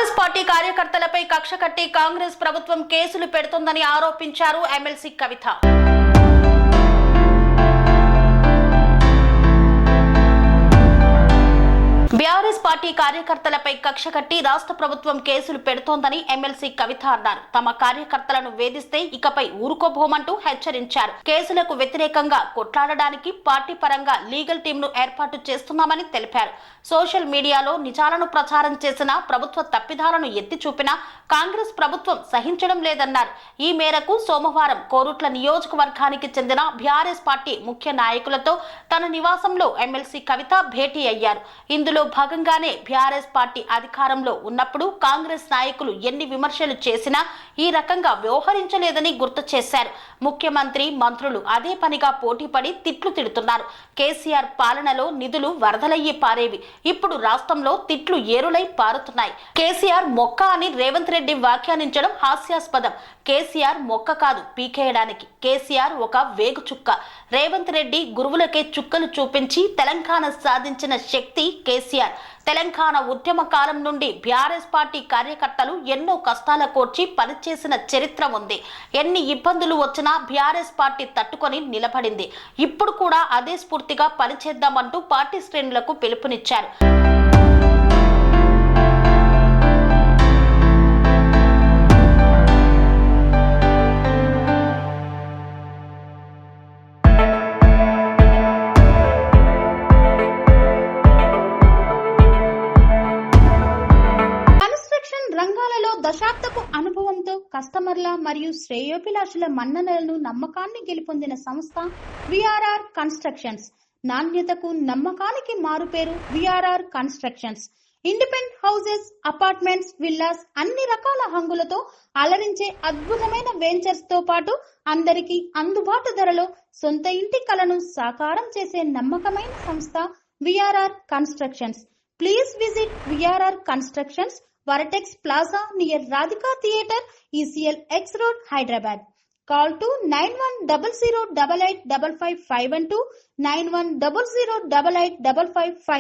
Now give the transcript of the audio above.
BRS party కార్యకర్తలపై కక్ష కట్టి కాంగ్రెస్ ప్రభుత్వం కేసులు పెడుతోందని ఆరోపించారు ఎమ్మెల్సీ కవిత. బీఆర్ఎస్ పార్టీ కార్యకర్తలపై కక్ష కట్టి రాష్ట్ర ప్రభుత్వం కేసులు పెడుతోందని ఎమ్మెల్సీ కవిత అన్నారు. తమ కార్యకర్తలను వేధిస్తే ఇకపై ఊరుకోబోమంటూ హెచ్చరించారు. కేసులకు వ్యతిరేకంగా కొట్లాడడానికి పార్టీ పరంగా లీగల్ టీంను ఏర్పాటు చేస్తున్నామని తెలిపారు. సోషల్ మీడియాలో నిజాలను ప్రచారం చేసిన ప్రభుత్వ తప్పిదాలను ఎత్తి చూపినా కాంగ్రెస్ ప్రభుత్వం సహించడం లేదన్నారు. ఈ మేరకు సోమవారం కోరుట్ల నియోజకవర్గానికి చెందిన బీఆర్ఎస్ పార్టీ ముఖ్య నాయకులతో తన నివాసంలో ఎమ్మెల్సీ కవిత భేటీ అయ్యారు. ఇందులో భాగంగానే బీఆర్ఎస్ పార్టీ అధికారంలో ఉన్నప్పుడు కాంగ్రెస్ నాయకులు ఎన్ని విమర్శలు చేసినా ఈ రకంగా వ్యవహరించలేదని గుర్తు చేశారు. ముఖ్యమంత్రి మంత్రులు అదే పనిగా పోటీపడి తిట్లు తిడుతున్నారు. కేసీఆర్ పాలనలో నిధులు వరదలయ్యి పారేవి, ఇప్పుడు రాష్ట్రంలో తిట్లు ఏరులై పారుతున్నాయి. కేసీఆర్ మొక్క అని రేవంత్ రెడ్డి వ్యాఖ్యానించడం హాస్యాస్పదం. కేసీఆర్ మొక్క కాదు పీకేయడానికి, కేసీఆర్ ఒక వేగు చుక్క. రేవంత్ రెడ్డి గురువులకే చుక్కలు చూపించి తెలంగాణ సాధించిన శక్తి కేసీఆర్. తెలంగాణ ఉద్యమ కాలం నుండి బీఆర్ఎస్ పార్టీ కార్యకర్తలు ఎన్నో కష్టాల కోర్చి పనిచేసిన చరిత్ర ఉంది. ఎన్ని ఇబ్బందులు వచ్చినా బీఆర్ఎస్ పార్టీ తట్టుకొని నిలబడింది. ఇప్పుడు కూడా అదే స్ఫూర్తిగా పనిచేద్దామంటూ పార్టీ శ్రేణులకు పిలుపునిచ్చారు. రంగాలలో దశాబ్దపు అనుభవంతో కస్టమర్ల మరియు శ్రేయోభిలాషుల మన్ననలను నమ్మకాన్ని గెలుపొందిన సంస్థ విఆర్ఆర్ కన్స్ట్రక్షన్స్. నాణ్యతకు నమ్మకానికి మారుపేరు VRR constructions. Independent houses, apartments, villas అన్ని రకాల హంగులతో అలరించే అద్భుతమైన వెంచర్స్ తో పాటు అందరికీ అందుబాటు ధరలో సొంత ఇంటి కలను సాకారం చేసే నమ్మకమైన సంస్థ VRR constructions. Please visit VRR constructions, Varatex Plaza near Radhika Theatre, ECL X Road, Hyderabad. Call to 9100885552, 9100885559.